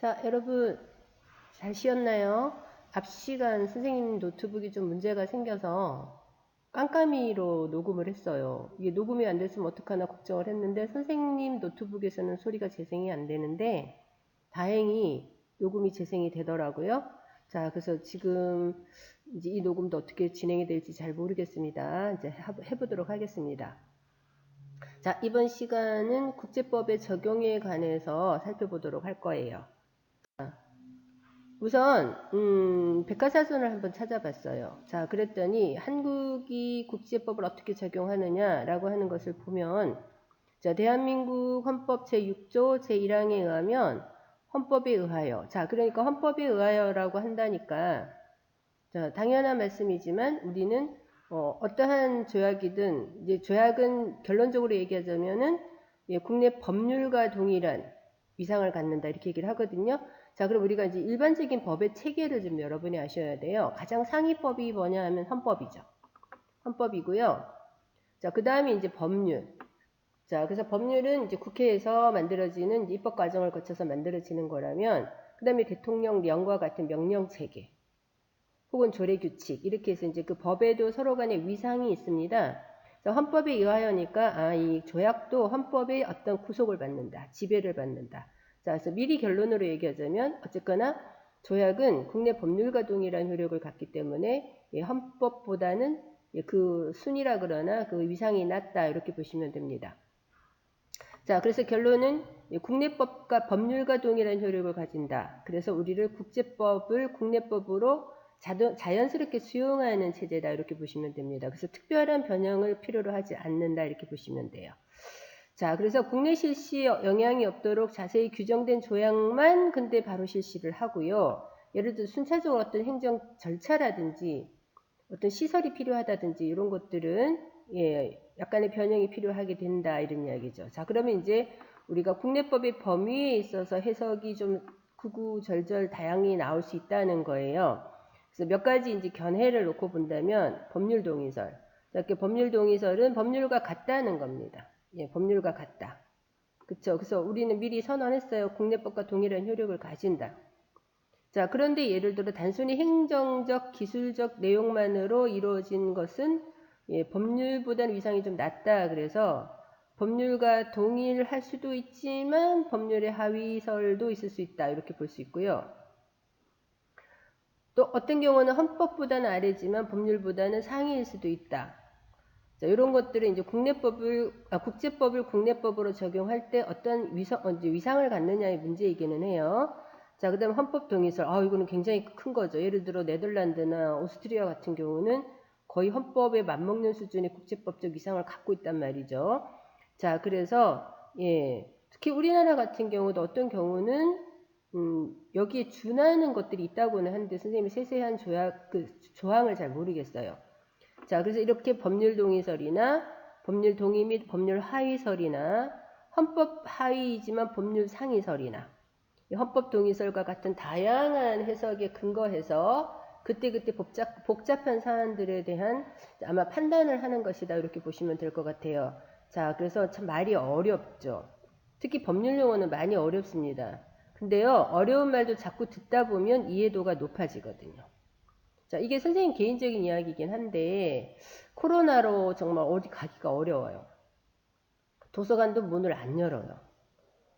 자, 여러분 잘 쉬었나요? 앞 시간 선생님 노트북이 좀 문제가 생겨서 깜깜이로 녹음을 했어요. 이게 녹음이 안 됐으면 어떡하나 걱정을 했는데 선생님 노트북에서는 소리가 재생이 안 되는데 다행히 녹음이 재생이 되더라고요. 자, 그래서 지금 이제 이 녹음도 어떻게 진행이 될지 잘 모르겠습니다. 이제 해보도록 하겠습니다. 자, 이번 시간은 국제법의 적용에 관해서 살펴보도록 할 거예요. 우선 백과사전을 한번 찾아봤어요. 자, 그랬더니 한국이 국제법을 어떻게 적용하느냐라고 하는 것을 보면, 자, 대한민국 헌법 제6조 제1항에 의하면 헌법에 의하여, 자, 그러니까 헌법에 의하여라고 한다니까, 자, 당연한 말씀이지만 우리는 어떠한 조약이든, 이제 조약은 결론적으로 얘기하자면은 국내 법률과 동일한 위상을 갖는다 이렇게 얘기를 하거든요. 자, 그럼 우리가 이제 일반적인 법의 체계를 좀 여러분이 아셔야 돼요. 가장 상위법이 뭐냐 하면 헌법이죠. 헌법이고요. 자, 그 다음에 이제 법률. 자, 그래서 법률은 이제 국회에서 만들어지는 입법 과정을 거쳐서 만들어지는 거라면, 그 다음에 대통령령과 같은 명령 체계, 혹은 조례 규칙, 이렇게 해서 이제 그 법에도 서로 간에 위상이 있습니다. 헌법에 의하여니까, 이 조약도 헌법의 어떤 구속을 받는다, 지배를 받는다. 자, 그래서 미리 결론으로 얘기하자면 어쨌거나 조약은 국내 법률과 동일한 효력을 갖기 때문에 헌법보다는 그 순위라 그러나 그 위상이 낮다 이렇게 보시면 됩니다. 자, 그래서 결론은 국내법과 법률과 동일한 효력을 가진다. 그래서 우리를 국제법을 국내법으로 자연스럽게 수용하는 체제다 이렇게 보시면 됩니다. 그래서 특별한 변형을 필요로 하지 않는다 이렇게 보시면 돼요. 자, 그래서 국내 실시에 영향이 없도록 자세히 규정된 조약만 근데 바로 실시를 하고요. 예를 들어 순차적으로 어떤 행정 절차라든지 어떤 시설이 필요하다든지 이런 것들은 약간의 변형이 필요하게 된다 이런 이야기죠. 자, 그러면 이제 우리가 국내법의 범위에 있어서 해석이 좀 구구절절 다양히 나올 수 있다는 거예요. 그래서 몇 가지 이제 견해를 놓고 본다면 법률 동의설. 이렇게 법률 동의설은 법률과 같다는 겁니다. 법률과 같다. 그쵸? 그래서 우리는 미리 선언했어요. 국내법과 동일한 효력을 가진다. 자, 그런데 예를 들어 단순히 행정적, 기술적 내용만으로 이루어진 것은 법률보다는 위상이 좀 낮다. 그래서 법률과 동일할 수도 있지만 법률의 하위설도 있을 수 있다. 이렇게 볼 수 있고요. 또 어떤 경우는 헌법보다는 아래지만 법률보다는 상위일 수도 있다. 자, 이런 것들은 이제 국제법을 국내법으로 적용할 때 어떤 위상을 갖느냐의 문제이기는 해요. 자, 그 다음에 헌법 동의설. 이거는 굉장히 큰 거죠. 예를 들어 네덜란드나 오스트리아 같은 경우는 거의 헌법에 맞먹는 수준의 국제법적 위상을 갖고 있단 말이죠. 자, 그래서 특히 우리나라 같은 경우도 어떤 경우는 여기에 준하는 것들이 있다고는 하는데 선생님이 세세한 조항을 잘 모르겠어요. 자, 그래서 이렇게 법률 동의설이나 법률 동의 및 법률 하위설이나 헌법 하위이지만 법률 상위설이나 헌법 동의설과 같은 다양한 해석에 근거해서 그때그때 복잡한 사안들에 대한 아마 판단을 하는 것이다 이렇게 보시면 될 것 같아요. 자, 그래서 참 말이 어렵죠. 특히 법률 용어는 많이 어렵습니다. 근데요, 어려운 말도 자꾸 듣다 보면 이해도가 높아지거든요. 자, 이게 선생님 개인적인 이야기이긴 한데 코로나로 정말 어디 가기가 어려워요. 도서관도 문을 안 열어요.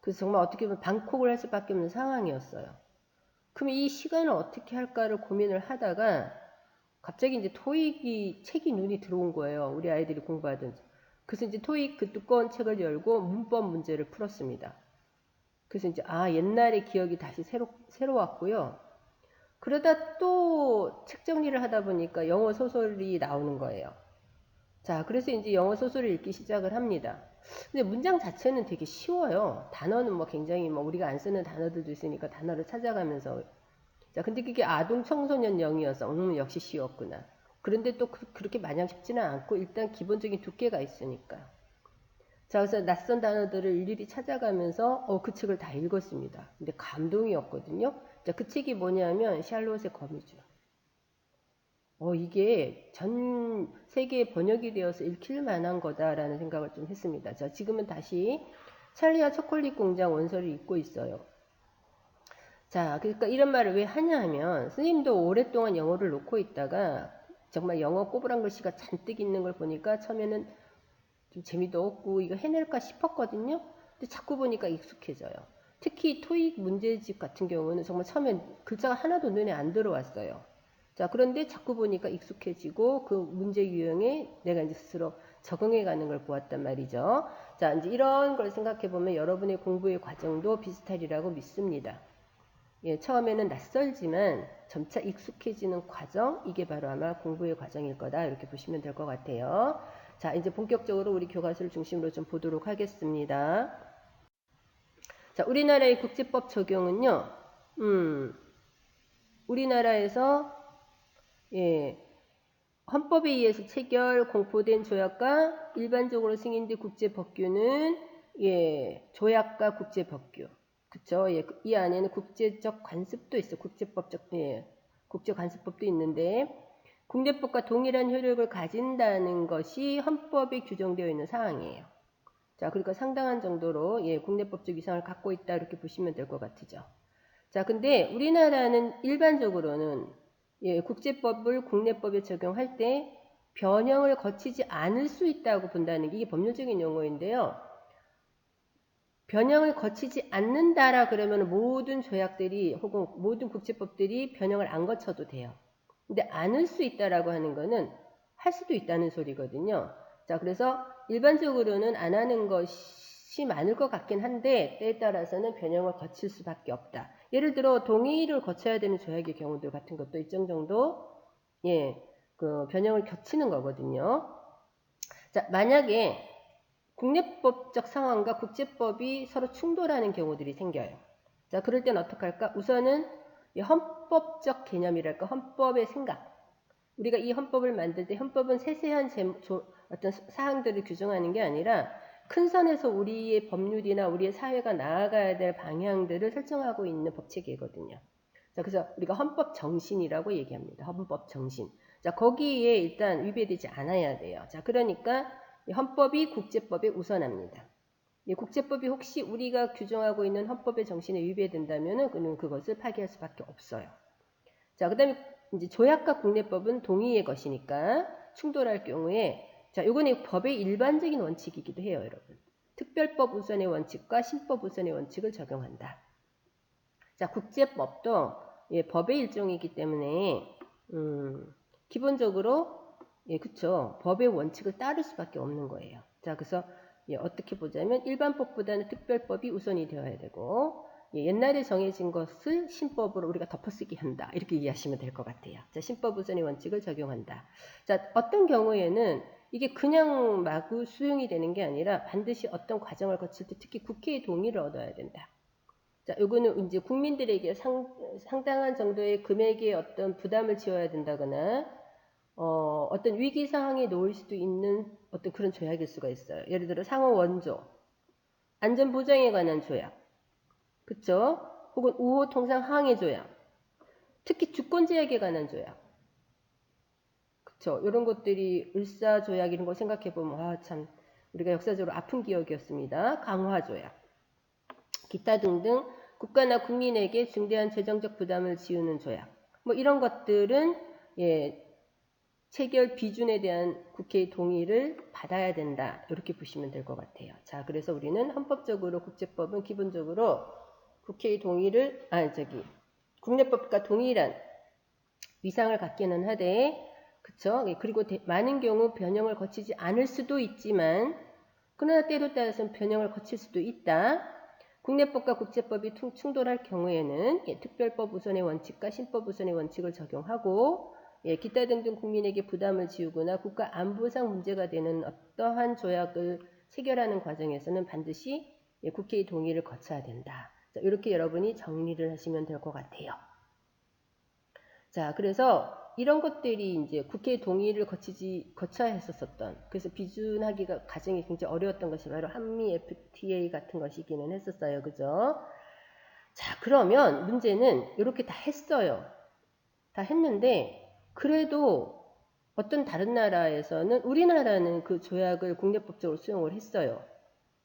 그래서 정말 어떻게 보면 방콕을 할 수밖에 없는 상황이었어요. 그럼 이 시간을 어떻게 할까를 고민을 하다가 갑자기 이제 토익이 책이 눈이 들어온 거예요. 우리 아이들이 공부하던. 그래서 이제 토익 그 두꺼운 책을 열고 문법 문제를 풀었습니다. 그래서 이제 옛날의 기억이 다시 새로 왔고요. 그러다 또 책 정리를 하다 보니까 영어 소설이 나오는 거예요. 자, 그래서 이제 영어 소설을 읽기 시작을 합니다. 근데 문장 자체는 되게 쉬워요. 단어는 굉장히 우리가 안 쓰는 단어들도 있으니까 단어를 찾아가면서. 자, 근데 그게 아동 청소년 영이어서 역시 쉬웠구나. 그런데 또 그렇게 마냥 쉽지는 않고 일단 기본적인 두께가 있으니까. 자, 그래서 낯선 단어들을 일일이 찾아가면서 그 책을 다 읽었습니다. 근데 감동이었거든요. 자, 그 책이 뭐냐면 샬롯의 거미줄. 이게 전 세계에 번역이 되어서 읽힐 만한 거다라는 생각을 좀 했습니다. 자, 지금은 다시 찰리와 초콜릿 공장 원서를 읽고 있어요. 자, 그러니까 이런 말을 왜 하냐 하면 스님도 오랫동안 영어를 놓고 있다가 정말 영어 꼬부랑 글씨가 잔뜩 있는 걸 보니까 처음에는 좀 재미도 없고 이거 해낼까 싶었거든요. 근데 자꾸 보니까 익숙해져요. 특히 토익 문제집 같은 경우는 정말 처음엔 글자가 하나도 눈에 안 들어왔어요. 자, 그런데 자꾸 보니까 익숙해지고 그 문제 유형에 내가 이제 스스로 적응해 가는 걸 보았단 말이죠. 자, 이제 이런 걸 생각해 보면 여러분의 공부의 과정도 비슷하리라고 믿습니다. 예, 처음에는 낯설지만 점차 익숙해지는 과정, 이게 바로 아마 공부의 과정일 거다. 이렇게 보시면 될 것 같아요. 자, 이제 본격적으로 우리 교과서를 중심으로 좀 보도록 하겠습니다. 자, 우리나라의 국제법 적용은요, 우리나라에서, 예, 헌법에 의해서 체결, 공포된 조약과 일반적으로 승인된 국제법규는, 예, 조약과 국제법규. 그쵸? 예, 이 안에는 국제적 관습도 있어. 국제법적, 예, 국제관습법도 있는데, 국내법과 동일한 효력을 가진다는 것이 헌법에 규정되어 있는 사항이에요. 자, 그러니까 상당한 정도로, 예, 국내법적 위상을 갖고 있다. 이렇게 보시면 될 것 같으죠. 자, 근데 우리나라는 일반적으로는, 예, 국제법을 국내법에 적용할 때 변형을 거치지 않을 수 있다고 본다는 게 이게 법률적인 용어인데요. 변형을 거치지 않는다라 그러면 모든 조약들이 혹은 모든 국제법들이 변형을 안 거쳐도 돼요. 근데 않을 수 있다라고 하는 거는 할 수도 있다는 소리거든요. 자, 그래서 일반적으로는 안 하는 것이 많을 것 같긴 한데 때에 따라서는 변형을 거칠 수밖에 없다. 예를 들어 동의를 거쳐야 되는 조약의 경우들 같은 것도 일정 정도, 예, 그 변형을 거치는 거거든요. 자, 만약에 국내법적 상황과 국제법이 서로 충돌하는 경우들이 생겨요. 자, 그럴 땐 어떻게 할까? 우선은 헌법적 개념이랄까, 헌법의 생각. 우리가 이 헌법을 만들 때 헌법은 세세한 어떤 사항들을 규정하는 게 아니라 큰 선에서 우리의 법률이나 우리의 사회가 나아가야 될 방향들을 설정하고 있는 법체계거든요. 자, 그래서 우리가 헌법 정신이라고 얘기합니다. 헌법 정신. 자, 거기에 일단 위배되지 않아야 돼요. 자, 그러니까 헌법이 국제법에 우선합니다. 국제법이 혹시 우리가 규정하고 있는 헌법의 정신에 위배된다면은 그것을 파기할 수밖에 없어요. 자, 그다음에 이제 조약과 국내법은 동의의 것이니까 충돌할 경우에 자, 요거는 법의 일반적인 원칙이기도 해요, 여러분. 특별법 우선의 원칙과 신법 우선의 원칙을 적용한다. 자, 국제법도 예, 법의 일종이기 때문에 기본적으로 예, 그쵸. 법의 원칙을 따를 수밖에 없는 거예요. 자, 그래서 예, 어떻게 보자면 일반법보다는 특별법이 우선이 되어야 되고 예, 옛날에 정해진 것을 신법으로 우리가 덮어쓰기 한다. 이렇게 이해하시면 될 것 같아요. 자, 신법 우선의 원칙을 적용한다. 자, 어떤 경우에는 이게 그냥 마구 수용이 되는 게 아니라 반드시 어떤 과정을 거칠 때 특히 국회의 동의를 얻어야 된다. 자, 요거는 이제 국민들에게 상당한 정도의 금액의 어떤 부담을 지어야 된다거나 어떤 위기 상황에 놓일 수도 있는 어떤 그런 조약일 수가 있어요. 예를 들어 상호 원조, 안전 보장에 관한 조약, 그쵸? 혹은 우호 통상 항해 조약, 특히 주권 제약에 관한 조약, 그쵸? 이런 것들이 을사 조약 이런 거 생각해 보면 아, 참 우리가 역사적으로 아픈 기억이었습니다. 강화 조약, 기타 등등 국가나 국민에게 중대한 재정적 부담을 지우는 조약, 뭐 이런 것들은 예. 체결 비준에 대한 국회의 동의를 받아야 된다. 이렇게 보시면 될 것 같아요. 자, 그래서 우리는 헌법적으로 국제법은 기본적으로 국회의 동의를, 국내법과 동일한 위상을 갖기는 하되, 그쵸? 그리고 많은 경우 변형을 거치지 않을 수도 있지만, 그러나 때로 따라서는 변형을 거칠 수도 있다. 국내법과 국제법이 충돌할 경우에는 특별법 우선의 원칙과 신법 우선의 원칙을 적용하고 예, 기타 등등 국민에게 부담을 지우거나 국가 안보상 문제가 되는 어떠한 조약을 체결하는 과정에서는 반드시 예, 국회의 동의를 거쳐야 된다. 자, 이렇게 여러분이 정리를 하시면 될 것 같아요. 자, 그래서 이런 것들이 이제 국회 동의를 거쳐야 했었던, 그래서 비준하기가 과정이 굉장히 어려웠던 것이 바로 한미 FTA 같은 것이기는 했었어요. 그죠? 자, 그러면 문제는 이렇게 다 했어요. 다 했는데, 그래도 어떤 다른 나라에서는 우리나라는 그 조약을 국내법적으로 수용을 했어요.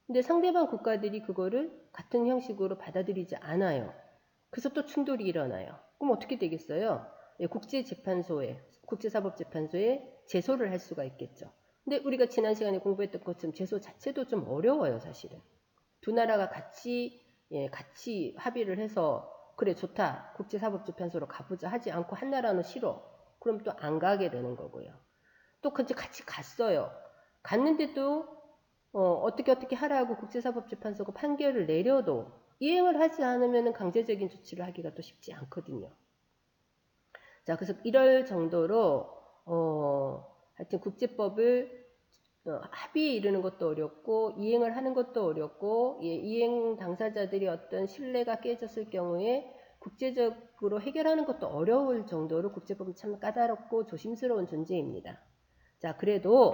근데 상대방 국가들이 그거를 같은 형식으로 받아들이지 않아요. 그래서 또 충돌이 일어나요. 그럼 어떻게 되겠어요? 예, 국제사법재판소에 제소를 할 수가 있겠죠. 근데 우리가 지난 시간에 공부했던 것처럼 제소 자체도 좀 어려워요, 사실은. 두 나라가 같이 합의를 해서 그래 좋다 국제사법재판소로 가보자 하지 않고 한 나라는 싫어. 그럼 또 안 가게 되는 거고요. 또 같이 갔어요. 갔는데도 어떻게 하라고 국제사법재판소가 판결을 내려도 이행을 하지 않으면 강제적인 조치를 하기가 또 쉽지 않거든요. 자, 그래서 이럴 정도로 하여튼 국제법을 합의에 이르는 것도 어렵고 이행을 하는 것도 어렵고 이행 당사자들이 어떤 신뢰가 깨졌을 경우에 국제적으로 해결하는 것도 어려울 정도로 국제법은 참 까다롭고 조심스러운 존재입니다. 자, 그래도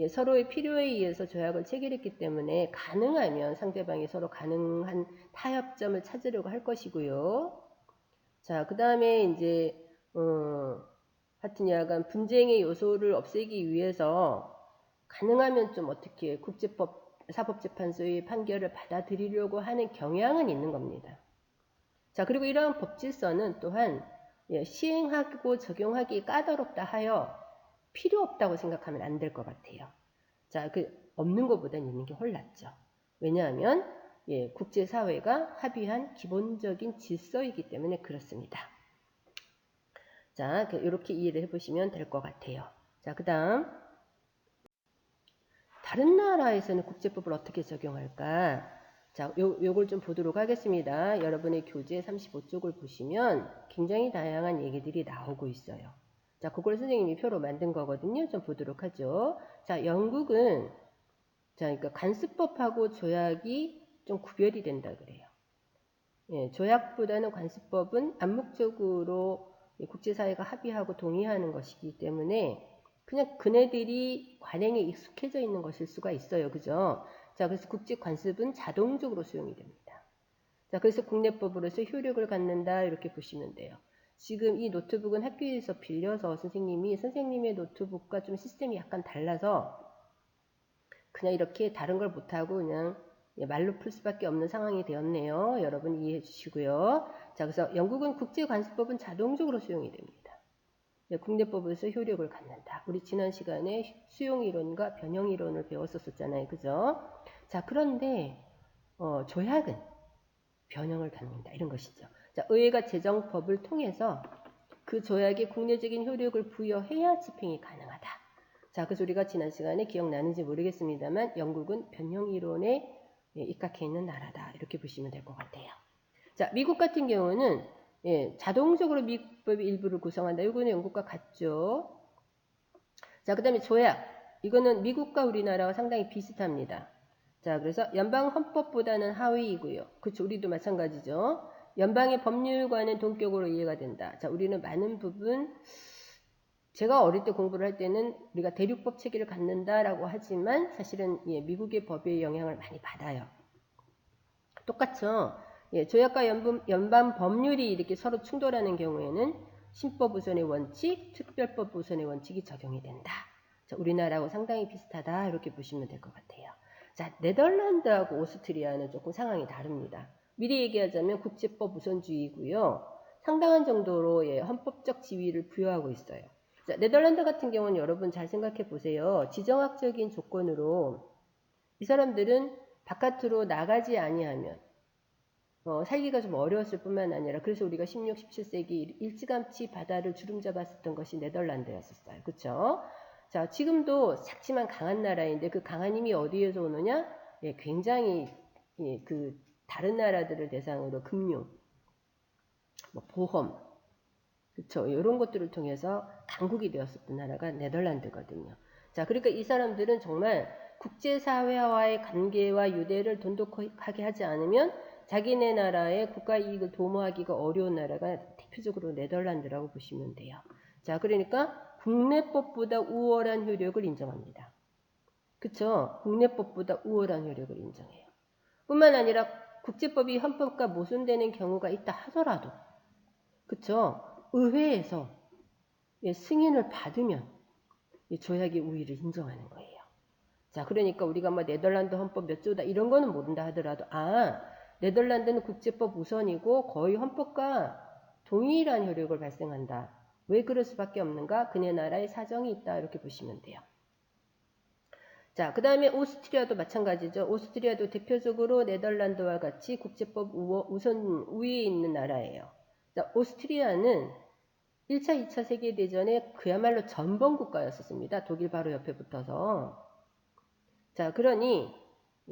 서로의 필요에 의해서 조약을 체결했기 때문에 가능하면 상대방이 서로 가능한 타협점을 찾으려고 할 것이고요. 자, 그 다음에 이제 하여튼 약간 분쟁의 요소를 없애기 위해서 가능하면 좀 어떻게 국제법 사법재판소의 판결을 받아들이려고 하는 경향은 있는 겁니다. 자, 그리고 이러한 법질서는 또한 시행하고 적용하기 까다롭다 하여 필요 없다고 생각하면 안 될 것 같아요. 자, 없는 것보다는 있는 게 훨낫죠. 왜냐하면 국제사회가 합의한 기본적인 질서이기 때문에 그렇습니다. 자, 이렇게 이해를 해보시면 될 것 같아요. 자, 그 다음 다른 나라에서는 국제법을 어떻게 적용할까? 자, 요걸 좀 보도록 하겠습니다. 여러분의 교재 35쪽을 보시면 굉장히 다양한 얘기들이 나오고 있어요. 자, 그걸 선생님이 표로 만든 거거든요. 좀 보도록 하죠. 자, 영국은 그러니까 관습법하고 조약이 좀 구별이 된다 그래요. 예, 조약보다는 관습법은 암묵적으로 국제사회가 합의하고 동의하는 것이기 때문에 그냥 그네들이 관행에 익숙해져 있는 것일 수가 있어요. 그죠? 자, 그래서 국제관습은 자동적으로 수용이 됩니다. 자, 그래서 국내법으로서 효력을 갖는다 이렇게 보시면 돼요. 지금 이 노트북은 학교에서 빌려서 선생님의 노트북과 좀 시스템이 약간 달라서 그냥 이렇게 다른 걸 못하고 그냥 말로 풀 수밖에 없는 상황이 되었네요. 여러분 이해해 주시고요. 자, 그래서 영국은 국제관습법은 자동적으로 수용이 됩니다. 국내법에서 효력을 갖는다. 우리 지난 시간에 수용이론과 변형이론을 배웠었잖아요. 그죠? 자, 그런데 조약은 변형을 갖는다. 이런 것이죠. 자, 의회가 제정법을 통해서 그 조약에 국내적인 효력을 부여해야 집행이 가능하다. 자, 그래서 우리가 지난 시간에 기억나는지 모르겠습니다만 영국은 변형이론에 입각해 있는 나라다. 이렇게 보시면 될 것 같아요. 자, 미국 같은 경우는 자동적으로 미국법의 일부를 구성한다. 이거는 영국과 같죠. 자, 그 다음에 조약. 이거는 미국과 우리나라와 상당히 비슷합니다. 자, 그래서 연방 헌법보다는 하위이고요. 그렇죠. 우리도 마찬가지죠. 연방의 법률과는 동격으로 이해가 된다. 자, 우리는 많은 부분 제가 어릴 때 공부를 할 때는 우리가 대륙법 체계를 갖는다라고 하지만 사실은 미국의 법의 영향을 많이 받아요. 똑같죠. 조약과 연방 법률이 이렇게 서로 충돌하는 경우에는 신법 우선의 원칙, 특별법 우선의 원칙이 적용이 된다. 자, 우리나라하고 상당히 비슷하다 이렇게 보시면 될 것 같아요. 자, 네덜란드하고 오스트리아는 조금 상황이 다릅니다. 미리 얘기하자면 국제법 우선주의고요. 상당한 정도로 헌법적 지위를 부여하고 있어요. 자, 네덜란드 같은 경우는 여러분 잘 생각해 보세요. 지정학적인 조건으로 이 사람들은 바깥으로 나가지 아니하면 살기가 좀 어려웠을 뿐만 아니라 그래서 우리가 16, 17세기 일찌감치 바다를 주름잡았었던 것이 네덜란드였었어요. 그렇죠? 자, 지금도 작지만 강한 나라인데 그 강한 힘이 어디에서 오느냐? 굉장히 그 다른 나라들을 대상으로 금융, 보험, 그렇죠? 이런 것들을 통해서 강국이 되었었던 나라가 네덜란드거든요. 자, 그러니까 이 사람들은 정말 국제사회와의 관계와 유대를 돈독하게 하지 않으면 자기네 나라의 국가 이익을 도모하기가 어려운 나라가 대표적으로 네덜란드라고 보시면 돼요. 자, 그러니까 국내법보다 우월한 효력을 인정합니다. 그쵸? 국내법보다 우월한 효력을 인정해요. 뿐만 아니라 국제법이 헌법과 모순되는 경우가 있다 하더라도 그쵸? 의회에서 승인을 받으면 조약의 우위를 인정하는 거예요. 자, 그러니까 우리가 뭐 네덜란드 헌법 몇 조다 이런 거는 모른다 하더라도 네덜란드는 국제법 우선이고 거의 헌법과 동일한 효력을 발생한다. 왜 그럴 수밖에 없는가? 그네 나라의 사정이 있다. 이렇게 보시면 돼요. 자, 그 다음에 오스트리아도 마찬가지죠. 오스트리아도 대표적으로 네덜란드와 같이 국제법 우선 우위에 있는 나라예요. 자, 오스트리아는 1차, 2차 세계대전에 그야말로 전범 국가였었습니다. 독일 바로 옆에 붙어서. 자, 그러니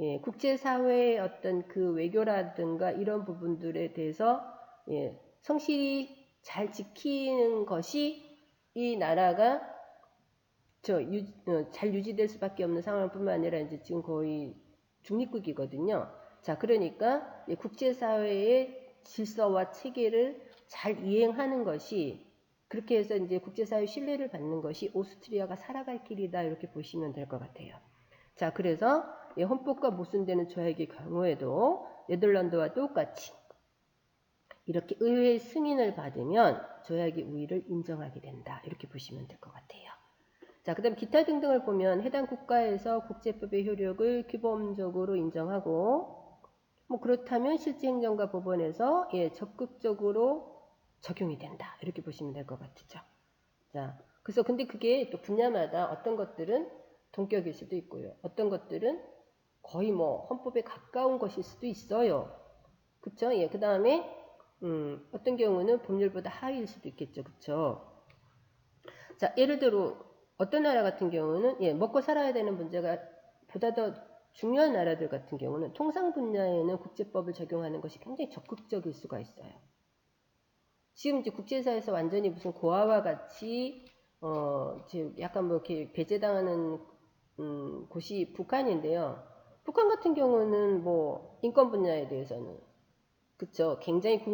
예, 국제사회의 어떤 그 외교라든가 이런 부분들에 대해서 예, 성실히 잘 지키는 것이 이 나라가 잘 유지될 수밖에 없는 상황뿐만 아니라 이제 지금 거의 중립국이거든요. 자, 그러니까 국제사회의 질서와 체계를 잘 이행하는 것이 그렇게 해서 이제 국제사회 신뢰를 받는 것이 오스트리아가 살아갈 길이다 이렇게 보시면 될 것 같아요. 자, 그래서 헌법과 모순되는 조약의 경우에도 네덜란드와 똑같이 이렇게 의회의 승인을 받으면 조약의 우위를 인정하게 된다 이렇게 보시면 될 것 같아요. 자, 그 다음 기타 등등을 보면 해당 국가에서 국제법의 효력을 규범적으로 인정하고 뭐 그렇다면 실제 행정과 법원에서 적극적으로 적용이 된다 이렇게 보시면 될 것 같죠. 자, 그래서 근데 그게 또 분야마다 어떤 것들은 동격일 수도 있고요. 어떤 것들은 거의 뭐 헌법에 가까운 것일 수도 있어요. 그쵸? 예, 그 다음에 어떤 경우는 법률보다 하위일 수도 있겠죠. 그쵸? 자, 예를 들어 어떤 나라 같은 경우는 먹고 살아야 되는 문제가 보다 더 중요한 나라들 같은 경우는 통상 분야에는 국제법을 적용하는 것이 굉장히 적극적일 수가 있어요. 지금 이제 국제사에서 완전히 무슨 고아와 같이 지금 약간 뭐 이렇게 배제당하는 곳이 북한인데요. 북한 같은 경우는 뭐 인권 분야에 대해서는 그쵸. 굉장히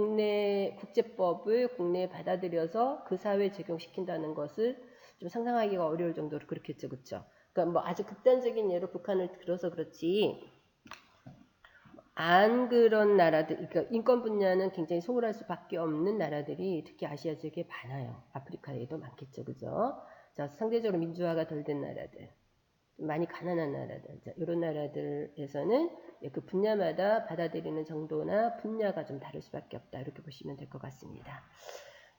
국제법을 국내에 받아들여서 그 사회에 적용시킨다는 것을 좀 상상하기가 어려울 정도로 그렇겠죠. 그쵸. 그러니까 뭐 아주 극단적인 예로 북한을 들어서 그렇지, 안 그런 나라들, 그러니까 인권 분야는 굉장히 소홀할 수밖에 없는 나라들이 특히 아시아 지역에 많아요. 아프리카에도 많겠죠. 그죠. 자, 상대적으로 민주화가 덜 된 나라들. 많이 가난한 나라들, 이런 나라들에서는 그 분야마다 받아들이는 정도나 분야가 좀 다를 수밖에 없다. 이렇게 보시면 될 것 같습니다.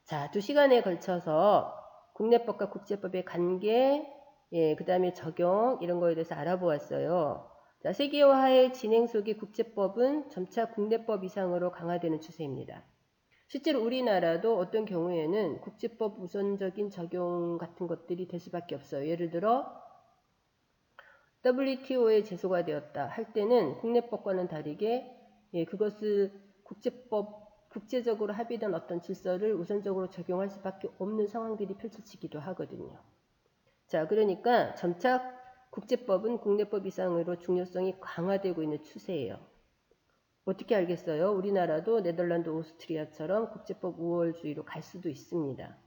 자, 2시간에 걸쳐서 국내법과 국제법의 관계, 그 다음에 적용 이런 거에 대해서 알아보았어요. 자, 세계화의 진행 속에 국제법은 점차 국내법 이상으로 강화되는 추세입니다. 실제로 우리나라도 어떤 경우에는 국제법 우선적인 적용 같은 것들이 될 수밖에 없어요. 예를 들어 WTO에 제소가 되었다 할 때는 국내법과는 다르게 그것을 국제적으로 합의된 어떤 질서를 우선적으로 적용할 수밖에 없는 상황들이 펼쳐지기도 하거든요. 자, 그러니까 점차 국제법은 국내법 이상으로 중요성이 강화되고 있는 추세예요. 어떻게 알겠어요? 우리나라도 네덜란드, 오스트리아처럼 국제법 우월주의로 갈 수도 있습니다.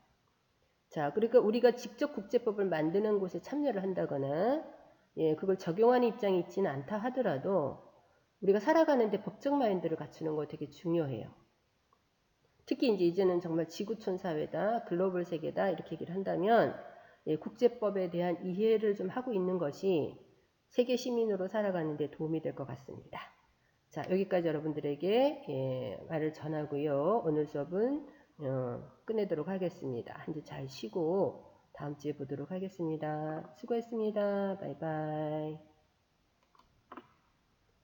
자, 그러니까 우리가 직접 국제법을 만드는 곳에 참여를 한다거나 그걸 적용하는 입장이 있지는 않다 하더라도 우리가 살아가는데 법적 마인드를 갖추는 거 되게 중요해요. 특히 이제는 정말 지구촌 사회다, 글로벌 세계다 이렇게 얘기를 한다면 국제법에 대한 이해를 좀 하고 있는 것이 세계 시민으로 살아가는 데 도움이 될 것 같습니다. 자, 여기까지 여러분들에게 말을 전하고요. 오늘 수업은 끝내도록 하겠습니다. 한 주 잘 쉬고 다음 주에 보도록 하겠습니다. 수고했습니다. 바이바이.